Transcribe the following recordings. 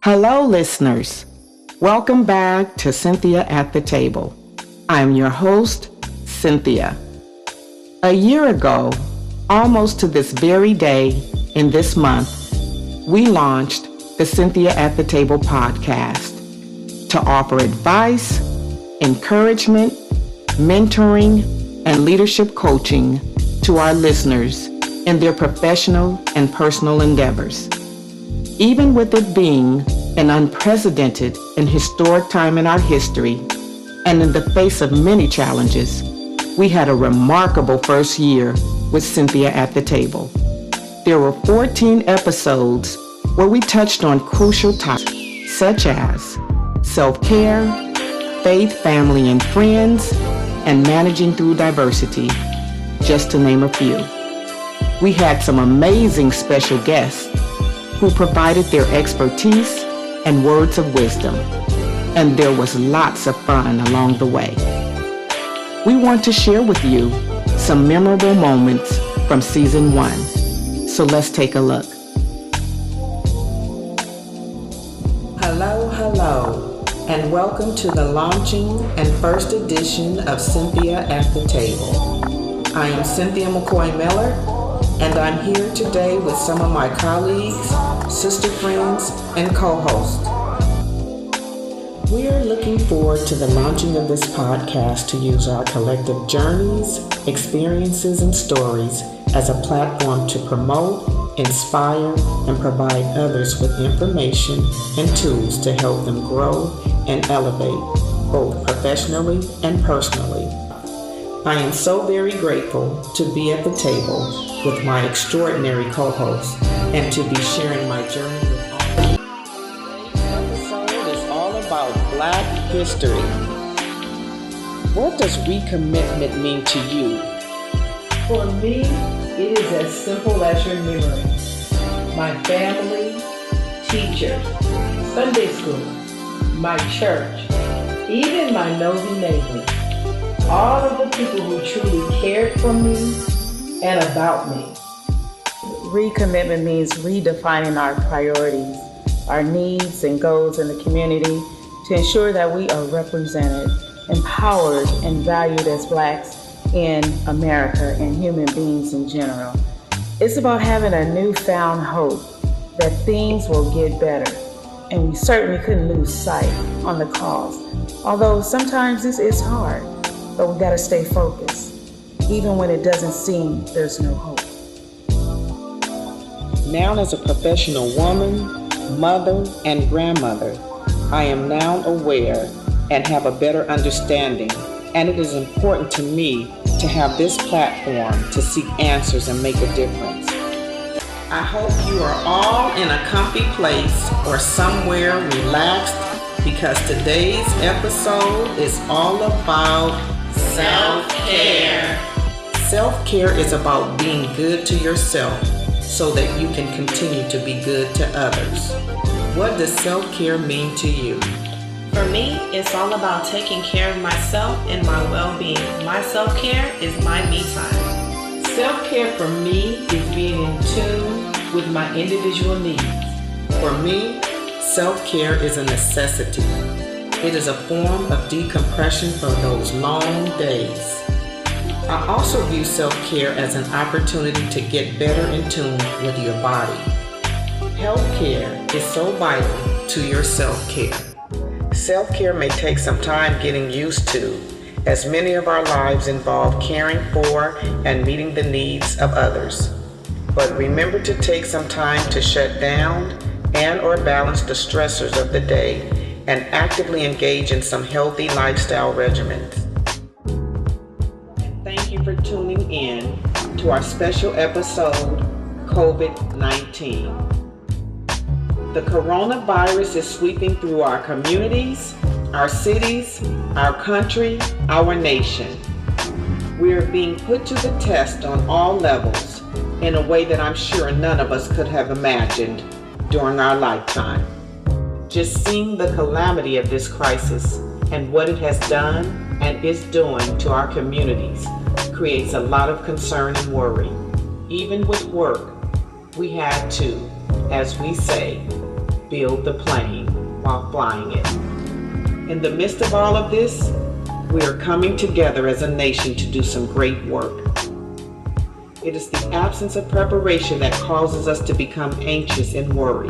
Hello, listeners. Welcome back to Cynthia at the Table. I'm your host, Cynthia. A year ago, almost to this very day in this month, we launched the Cynthia at the Table podcast to offer advice, encouragement, mentoring, and leadership coaching to our listeners in their professional and personal endeavors. Even with it being an unprecedented and historic time in our history, and in the face of many challenges, we had a remarkable first year with Cynthia at the Table. There were 14 episodes where we touched on crucial topics such as self-care, faith, family, and friends, and managing through diversity, just to name a few. We had some amazing special guests who provided their expertise and words of wisdom, and there was lots of fun along the way. We want to share with you some memorable moments from season 1, so let's take a look. Hello, and welcome to the launching and first edition of Cynthia at the Table. I am Cynthia McCoy-Miller, and I'm here today with some of my colleagues, sister friends, and co-hosts. We are looking forward to the launching of this podcast to use our collective journeys, experiences, and stories as a platform to promote, inspire, and provide others with information and tools to help them grow and elevate, both professionally and personally. I am so very grateful to be at the table with my extraordinary co-hosts and to be sharing my journey with all of you. Today's episode is all about Black history. What does recommitment mean to you? For me, it is as simple as your memory. My family, teachers, Sunday school, my church, even my nosy neighbors. All of the people who truly cared for me and about me. Recommitment means redefining our priorities, our needs and goals in the community to ensure that we are represented, empowered, and valued as Blacks in America and human beings in general. It's about having a newfound hope that things will get better, and we certainly couldn't lose sight on the cause. Although sometimes this is hard, but we gotta stay focused, even when it doesn't seem there's no hope. Now, as a professional woman, mother, and grandmother, I am now aware and have a better understanding, and it is important to me to have this platform to seek answers and make a difference. I hope you are all in a comfy place or somewhere relaxed, because today's episode is all about self-care. Self-care is about being good to yourself so that you can continue to be good to others. What does self-care mean to you? For me, it's all about taking care of myself and my well-being. My self-care is my me time. Self-care for me is being in tune with my individual needs. For me, self-care is a necessity. It is a form of decompression from those long days. I also view self-care as an opportunity to get better in tune with your body. Healthcare is so vital to your self-care. Self-care may take some time getting used to, as many of our lives involve caring for and meeting the needs of others. But remember to take some time to shut down and or balance the stressors of the day and actively engage in some healthy lifestyle regimens. And thank you for tuning in to our special episode, COVID-19. The coronavirus is sweeping through our communities, our cities, our country, our nation. We are being put to the test on all levels in a way that I'm sure none of us could have imagined during our lifetime. Just seeing the calamity of this crisis and what it has done and is doing to our communities creates a lot of concern and worry. Even with work, we had to, as we say, build the plane while flying it. In the midst of all of this, we are coming together as a nation to do some great work. It is the absence of preparation that causes us to become anxious and worry.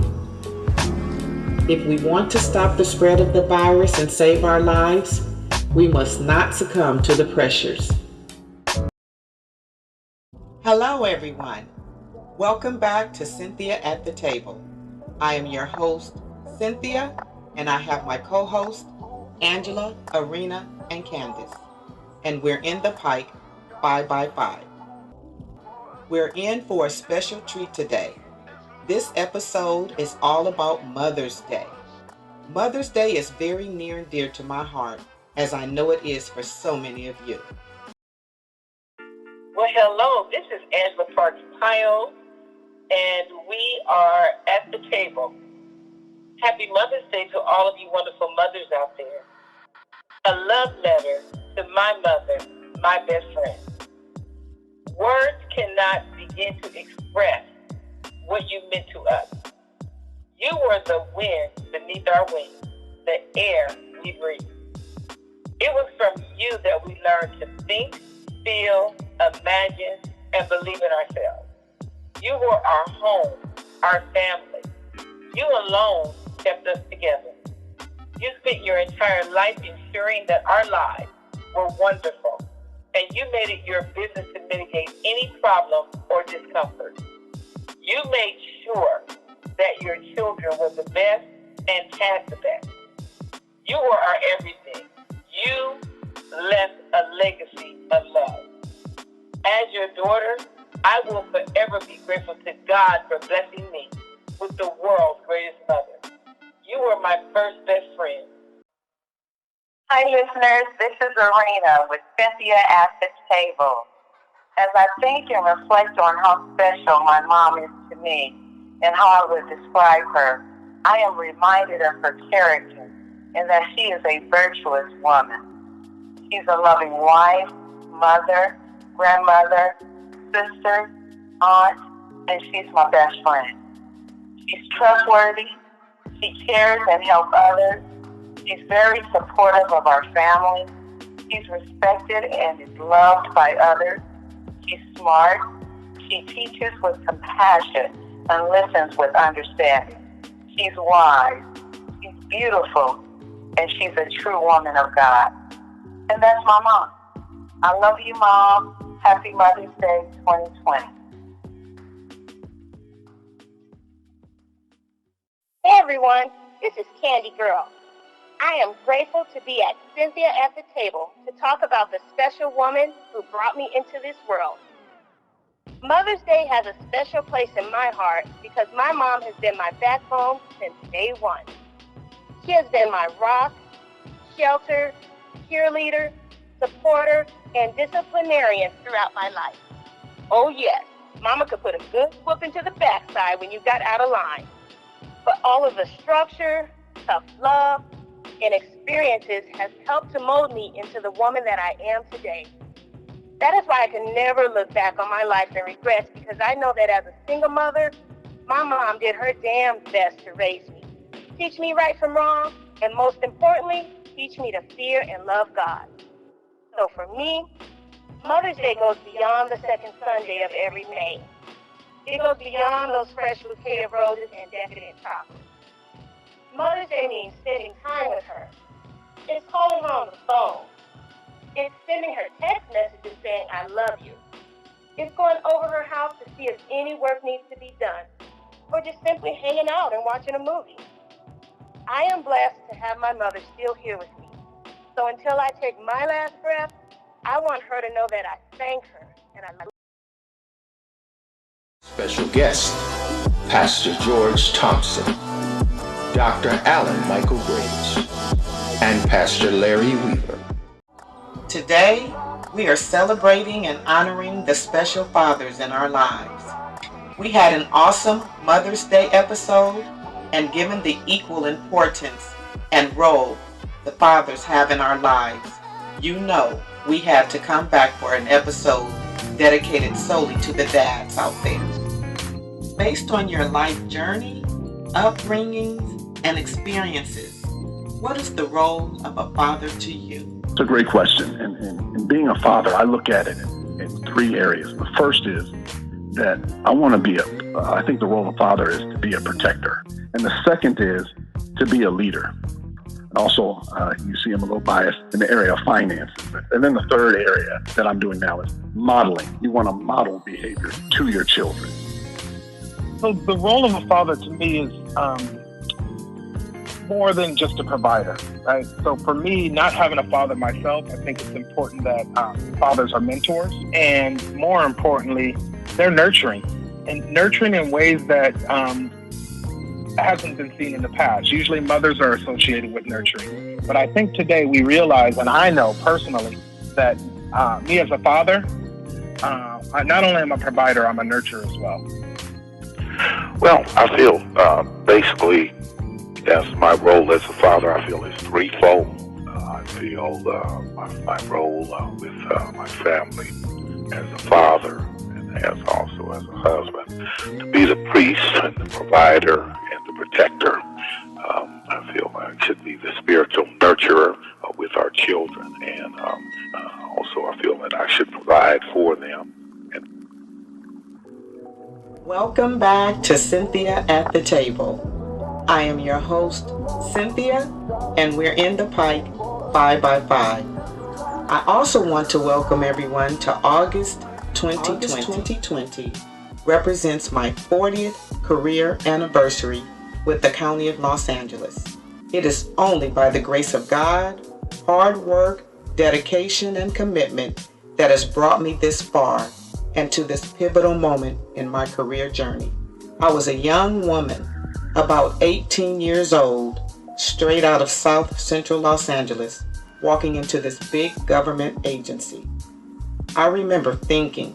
If we want to stop the spread of the virus and save our lives, we must not succumb to the pressures. Hello, everyone. Welcome back to Cynthia at the Table. I am your host, Cynthia, and I have my co-hosts, Angela, Arena, and Candace. And we're in the Pike 5x5. We're in for a special treat today. This episode is all about Mother's Day. Mother's Day is very near and dear to my heart, as I know it is for so many of you. Well, hello, this is Angela Parks Pyle, and we are at the table. Happy Mother's Day to all of you wonderful mothers out there. A love letter to my mother, my best friend. Words cannot begin to express what you meant to us. You were the wind beneath our wings, the air we breathe. It was from you that we learned to think, feel, imagine, and believe in ourselves. You were our home, our family. You alone kept us together. You spent your entire life ensuring that our lives were wonderful, and you made it your business to mitigate any problem or discomfort. You made sure that your children were the best and had the best. You were our everything. You left a legacy of love. As your daughter, I will forever be grateful to God for blessing me with the world's greatest mother. You were my first best friend. Hi, listeners. This is Arena with Cynthia at the Table. As I think and reflect on how special my mom is to me and how I would describe her, I am reminded of her character and that she is a virtuous woman. She's a loving wife, mother, grandmother, sister, aunt, and she's my best friend. She's trustworthy. She cares and helps others. She's very supportive of our family. She's respected and is loved by others. She's smart. She teaches with compassion and listens with understanding. She's wise. She's beautiful. And she's a true woman of God. And that's my mom. I love you, Mom. Happy Mother's Day 2020. Hey everyone, this is Candy Girl. I am grateful to be at Cynthia at the Table to talk about the special woman who brought me into this world. Mother's Day has a special place in my heart because my mom has been my backbone since day one. She has been my rock, shelter, cheerleader, supporter, and disciplinarian throughout my life. Oh yes, Mama could put a good whooping to the backside when you got out of line. But all of the structure, tough love, and experiences has helped to mold me into the woman that I am today. That is why I can never look back on my life and regret, because I know that as a single mother, my mom did her damn best to raise me, teach me right from wrong, and most importantly, teach me to fear and love God. So for me, Mother's Day goes beyond the second Sunday of every May. It goes beyond those fresh bouquet of roses and decadent chocolates. Mother's Day means spending time with her. It's calling her on the phone. It's sending her text messages saying, I love you. It's going over her house to see if any work needs to be done, or just simply hanging out and watching a movie. I am blessed to have my mother still here with me. So until I take my last breath, I want her to know that I thank her and I love her. Special guest, Pastor George Thompson, Dr. Alan Michael Graves, and Pastor Larry Weaver. Today, we are celebrating and honoring the special fathers in our lives. We had an awesome Mother's Day episode, and given the equal importance and role the fathers have in our lives, you know we had to come back for an episode dedicated solely to the dads out there. Based on your life journey, upbringings, and experiences, what is the role of a father to you? It's a great question. And being a father, I look at it in three areas. The first is that I want to be I think the role of a father is to be a protector. And the second is to be a leader. Also, you see I'm a little biased in the area of finances. And then the third area that I'm doing now is modeling. You want to model behavior to your children. So the role of a father to me is more than just a provider, right? So for me, not having a father myself, I think it's important that fathers are mentors. And more importantly, they're nurturing. And nurturing in ways that hasn't been seen in the past. Usually mothers are associated with nurturing. But I think today we realize, and I know personally, that me as a father, not only am I a provider, I'm a nurturer as well. Well, I feel basically as my role as a father, I feel is threefold. I feel my role with my family as a father and as also as a husband, to be the priest and the provider and the protector. I feel I should be the spiritual nurturer with our children, and also I feel that I should provide for them. Welcome back to Cynthia at the Table. I am your host, Cynthia, and we're in the Pike 5x5. I also want to welcome everyone to August 2020 represents my 40th career anniversary with the County of Los Angeles. It is only by the grace of God, hard work, dedication, and commitment that has brought me this far and to this pivotal moment in my career journey. I was a young woman, about 18 years old, straight out of South Central Los Angeles, walking into this big government agency. I remember thinking,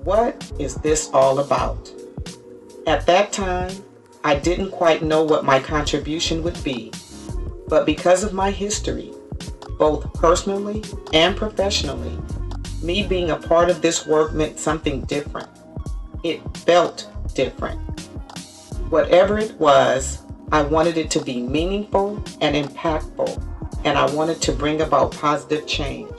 what is this all about? At that time, I didn't quite know what my contribution would be, but because of my history, both personally and professionally, me being a part of this work meant something different. It felt different. Whatever it was, I wanted it to be meaningful and impactful, and I wanted to bring about positive change.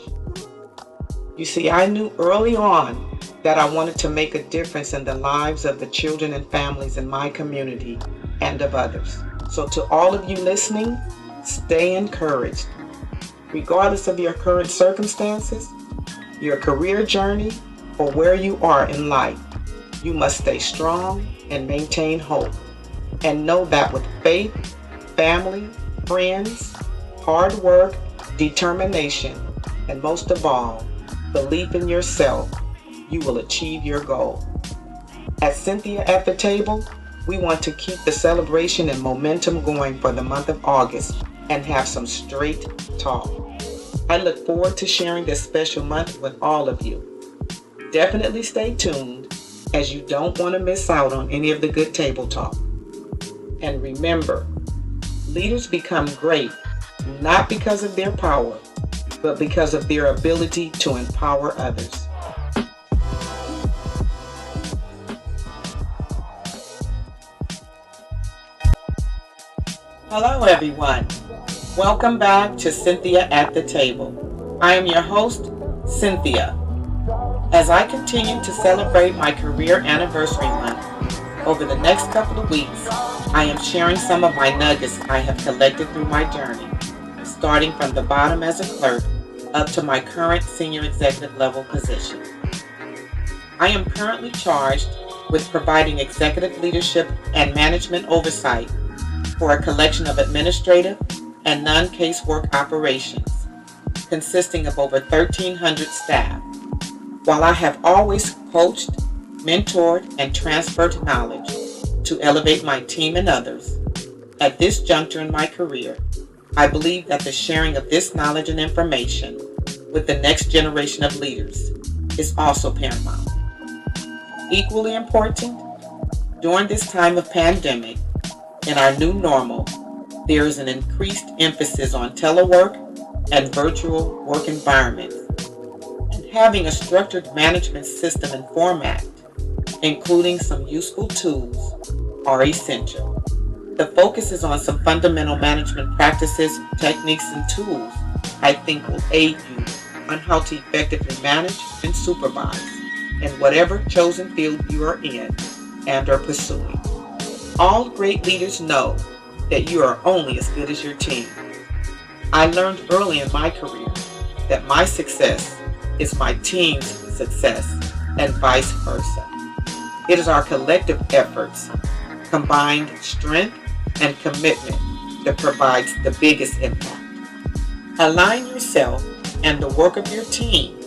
You see, I knew early on that I wanted to make a difference in the lives of the children and families in my community and of others. So to all of you listening, stay encouraged. Regardless of your current circumstances, your career journey, or where you are in life, you must stay strong and maintain hope. And know that with faith, family, friends, hard work, determination, and most of all, belief in yourself, you will achieve your goal. At Cynthia at the Table, we want to keep the celebration and momentum going for the month of August and have some straight talk. I look forward to sharing this special month with all of you. Definitely stay tuned, as you don't want to miss out on any of the good table talk. And remember, leaders become great not because of their power, but because of their ability to empower others. Hello everyone. Welcome back to Cynthia at the Table. I am your host, Cynthia. As I continue to celebrate my career anniversary month, over the next couple of weeks, I am sharing some of my nuggets I have collected through my journey, starting from the bottom as a clerk up to my current senior executive level position. I am currently charged with providing executive leadership and management oversight for a collection of administrative and non-casework operations, consisting of over 1,300 staff. While I have always coached, mentored, and transferred knowledge to elevate my team and others, at this juncture in my career, I believe that the sharing of this knowledge and information with the next generation of leaders is also paramount. Equally important, during this time of pandemic, in our new normal, there is an increased emphasis on telework and virtual work environments, and having a structured management system and format, including some useful tools, are essential. The focus is on some fundamental management practices, techniques, and tools I think will aid you on how to effectively manage and supervise in whatever chosen field you are in and are pursuing. All great leaders know that you are only as good as your team. I learned early in my career that my success is my team's success and vice versa. It is our collective efforts, combined strength, and commitment that provides the biggest impact. Align yourself and the work of your team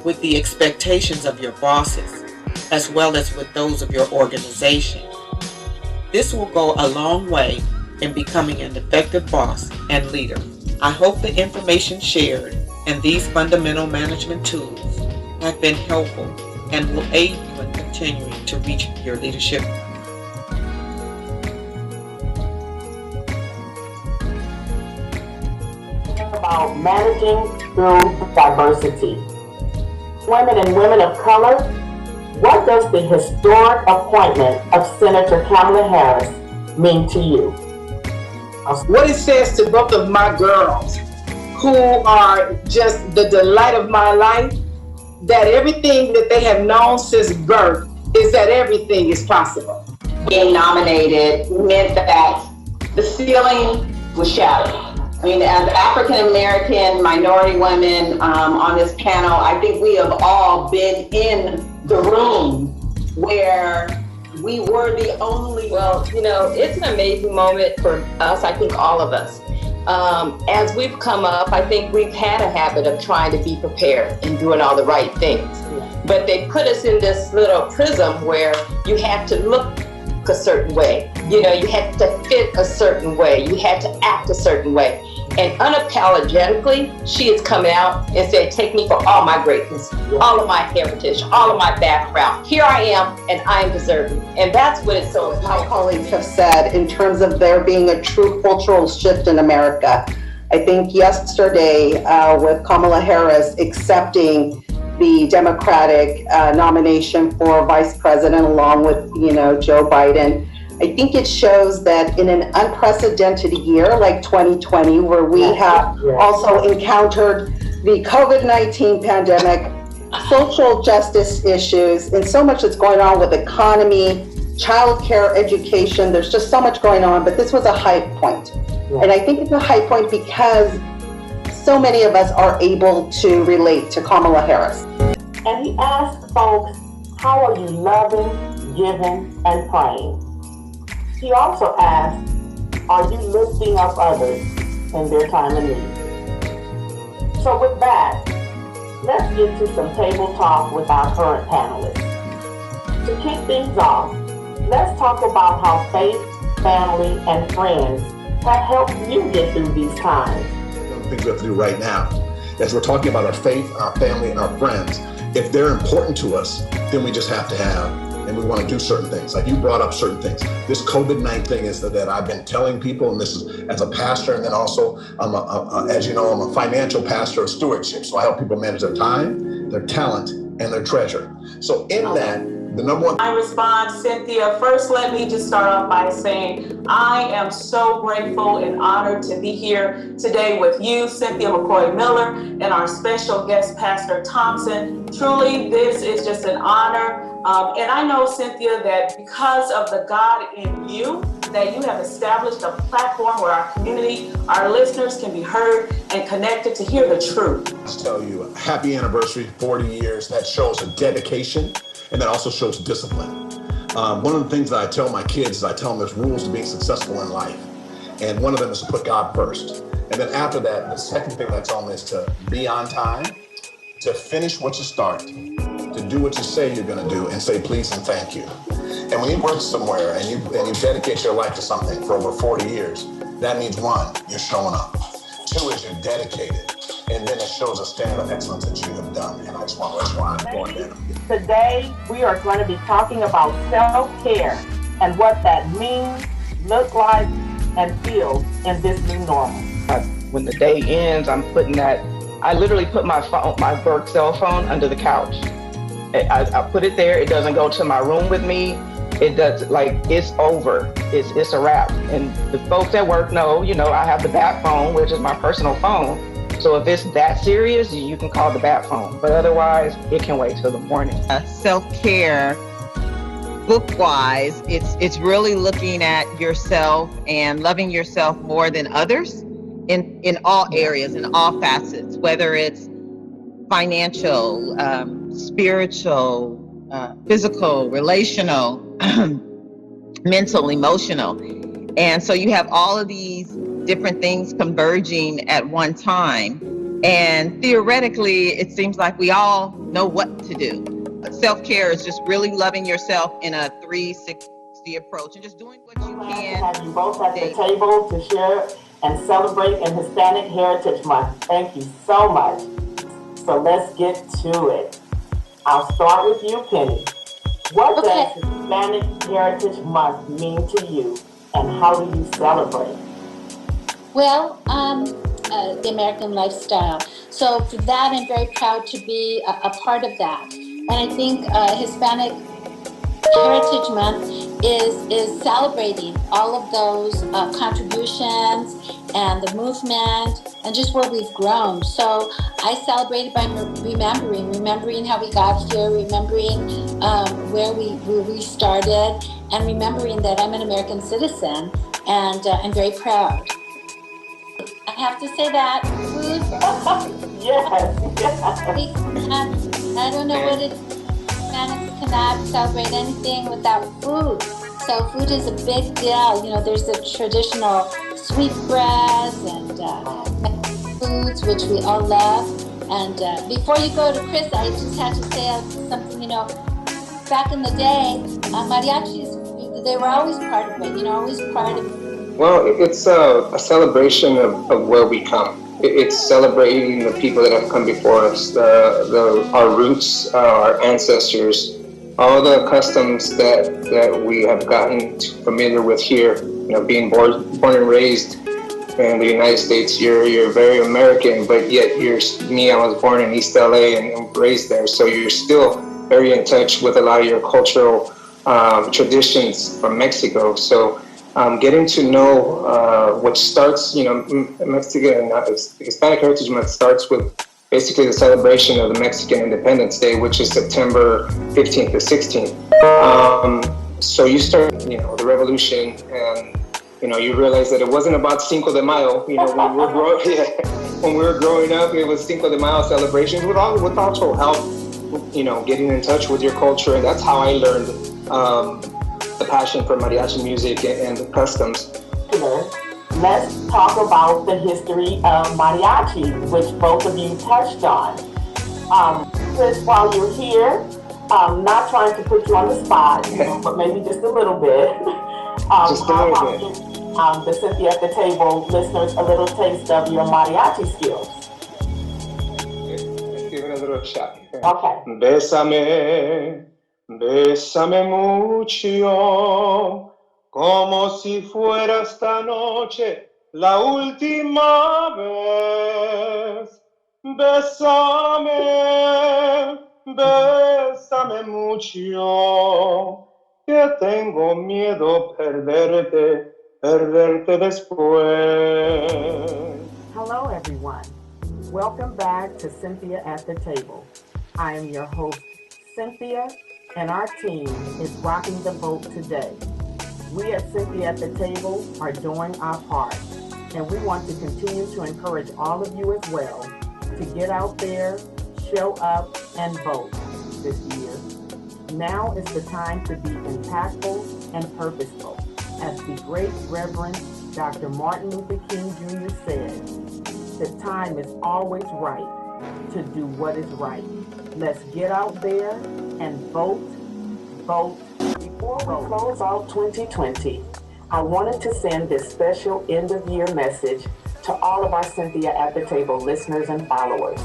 with the expectations of your bosses, as well as with those of your organization. This will go a long way in becoming an effective boss and leader. I hope the information shared and these fundamental management tools have been helpful and will aid you in continuing to reach your leadership. About managing through diversity. Women and women of color, what does the historic appointment of Senator Kamala Harris mean to you? What it says to both of my girls, who are just the delight of my life, that everything that they have known since birth is that everything is possible. Being nominated meant that the ceiling was shattered. I mean, as African American minority women on this panel, I think we have all been in the room where we were the only. Well, you know, it's an amazing moment for us, I think all of us. As we've come up, I think we've had a habit of trying to be prepared and doing all the right things. But they put us in this little prism where you have to look a certain way. You know, you had to fit a certain way. You had to act a certain way. And unapologetically, she is coming out and said, take me for all my greatness, all of my heritage, all of my background. Here I am, and I am deserving. And that's what it's so my colleagues have said in terms of there being a true cultural shift in America. I think yesterday with Kamala Harris accepting the Democratic nomination for vice president along with, Joe Biden, I think it shows that in an unprecedented year like 2020, where we have also encountered the COVID-19 pandemic, social justice issues, and so much that's going on with economy, childcare, education, there's just so much going on, but this was a high point. And I think it's a high point because so many of us are able to relate to Kamala Harris. And he asked folks, how are you loving, giving, and praying? He also asked, are you lifting up others in their time of need? So with that, let's get to some table talk with our current panelists. To kick things off, let's talk about how faith, family, and friends have helped you get through these times. The things we have to do right now, as we're talking about our faith, our family, and our friends, if they're important to us, then we just have to have, and we want to do certain things. Like you brought up certain things. This COVID-19 thing is that I've been telling people, and this is as a pastor, and then also, as you know, I'm a financial pastor of stewardship. So I help people manage their time, their talent, and their treasure. So in that, the number one. I respond, Cynthia. First, let me just start off by saying I am so grateful and honored to be here today with you, Cynthia McCoy Miller, and our special guest, Pastor Thompson. Truly, this is just an honor. And I know, Cynthia, that because of the God in you, that you have established a platform where our community, our listeners can be heard and connected to hear the truth. Let's tell you, happy anniversary, 40 years. That shows a dedication, and that also shows discipline. One of the things that I tell my kids is I tell them there's rules to being successful in life. And one of them is to put God first. And then after that, the second thing that I tell them is to be on time, to finish what you start, to do what you say you're going to do, and say please and thank you. And when you work somewhere and you dedicate your life to something for over 40 years, that means one, you're showing up. Two is you're dedicated. And then it shows a standard of excellence that you have done. And I just want to let you know I'm going there. Today, we are going to be talking about self-care and what that means, looks like, and feels in this new normal. When the day ends, I literally put my work cell phone under the couch. I put it there. It doesn't go to my room with me. it does, like, it's over. It's a wrap. And the folks at work know, I have the bat phone, which is my personal phone. So if it's that serious, you can call the bat phone. But otherwise, it can wait till the morning. Self-care, book-wise, it's really looking at yourself and loving yourself more than others in all areas, in all facets, whether it's financial, spiritual, physical, relational, mental, emotional. And so you have all of these different things converging at one time. And theoretically, it seems like we all know what to do. Self-care is just really loving yourself in a 360 approach and just doing what you can. Have you both at the table to share and celebrate in Hispanic Heritage Month. Thank you so much. So let's get to it. I'll start with you, Penny. What does Hispanic Heritage Month mean to you, and how do you celebrate? Well, the American lifestyle. So for that, I'm very proud to be a part of that. And I think Hispanic Heritage Month is celebrating all of those contributions and the movement and just where we've grown. So I celebrated by remembering how we got here, remembering where we started, and remembering that I'm an American citizen, and I'm very proud. I have to say that food. Yes. I don't know what it is. Hispanics cannot celebrate anything without food. So food is a big deal. You know, there's the traditional sweetbreads and foods, which we all love. And before you go to Chris, I just had to say something, you know, back in the day, mariachis, they were always part of it, you know, always part of it. Well, it's a celebration of where we come. It's celebrating the people that have come before us, our roots, our ancestors, all the customs that we have gotten familiar with here. You know, being born and raised in the United States, you're very American, but yet I was born in East LA and raised there, so you're still very in touch with a lot of your cultural traditions from Mexico. So getting to know what starts, you know, Mexican Hispanic Heritage Month starts with basically the celebration of the Mexican Independence Day, which is September 15th to 16th. So you start, you know, the revolution, and you know, you realize that it wasn't about Cinco de Mayo. You know, when we were growing up, it was Cinco de Mayo celebrations with also help, you know, getting in touch with your culture, and that's how I learned the passion for mariachi music and the customs. Let's talk about the history of mariachi, which both of you touched on. Chris, while you're here, not trying to put you on the spot, you know, but maybe just a little bit. The Cynthia at the Table listeners a little taste of your mariachi skills. Let's give it a little shot. Okay. Bésame, bésame mucho, como si fuera esta noche la última vez. Bésame, bésame mucho, que tengo miedo perderte después. Hello, everyone. Welcome back to Cynthia at the Table. I am your host, Cynthia, and our team is rocking the boat today. We at Cynthia at the Table are doing our part, and we want to continue to encourage all of you as well to get out there, show up, and vote this year. Now is the time to be impactful and purposeful. As the great Reverend Dr. Martin Luther King Jr. said, the time is always right to do what is right. Let's get out there and vote. Before we close out 2020, I wanted to send this special end-of-year message to all of our Cynthia at the Table listeners and followers.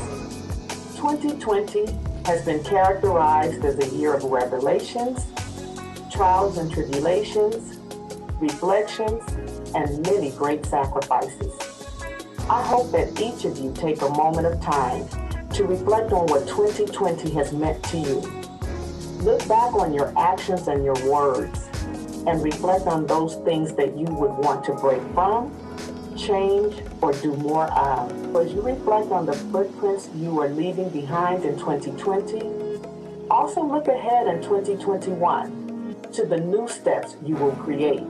2020 has been characterized as a year of revelations, trials and tribulations, reflections, and many great sacrifices. I hope that each of you take a moment of time to reflect on what 2020 has meant to you. Look back on your actions and your words and reflect on those things that you would want to break from, change, or do more of. As you reflect on the footprints you are leaving behind in 2020, also look ahead in 2021 to the new steps you will create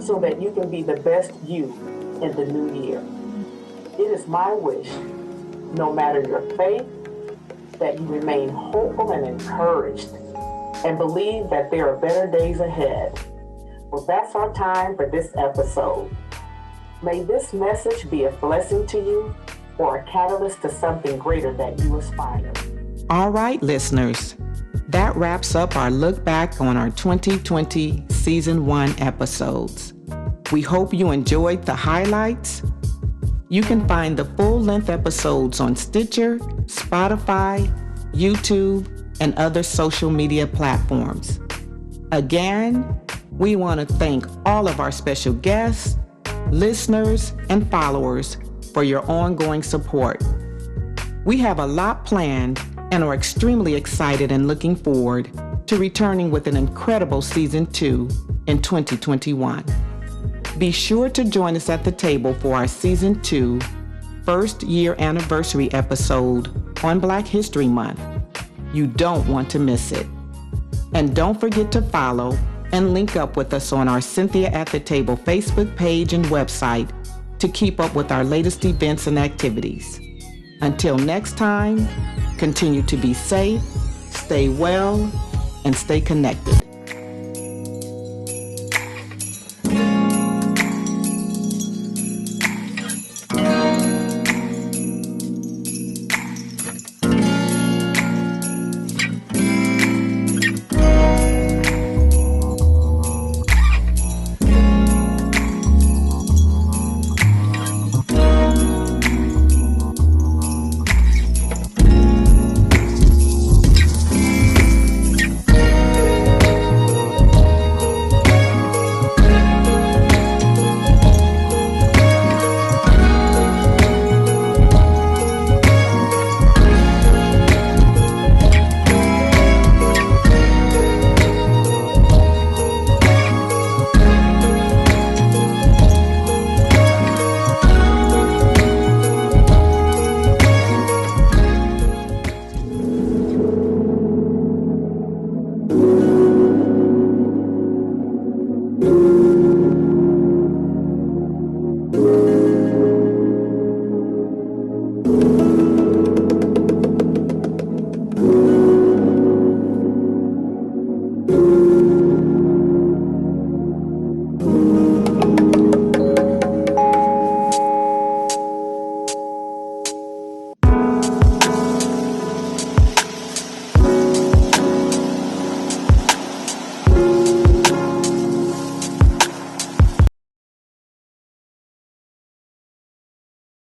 so that you can be the best you in the new year. It is my wish, no matter your faith, that you remain hopeful and encouraged and believe that there are better days ahead. Well, that's our time for this episode. May this message be a blessing to you or a catalyst to something greater that you aspire. All right, listeners, that wraps up our look back on our 2020 Season 1 episodes. We hope you enjoyed the highlights. You can find the full-length episodes on Stitcher, Spotify, YouTube, and other social media platforms. Again, we want to thank all of our special guests, listeners, and followers for your ongoing support. We have a lot planned and are extremely excited and looking forward to returning with an incredible Season 2 in 2021. Be sure to join us at the table for our Season 2 first year anniversary episode on Black History Month. You don't want to miss it. And don't forget to follow and link up with us on our Cynthia at the Table Facebook page and website to keep up with our latest events and activities. Until next time, continue to be safe, stay well, and stay connected.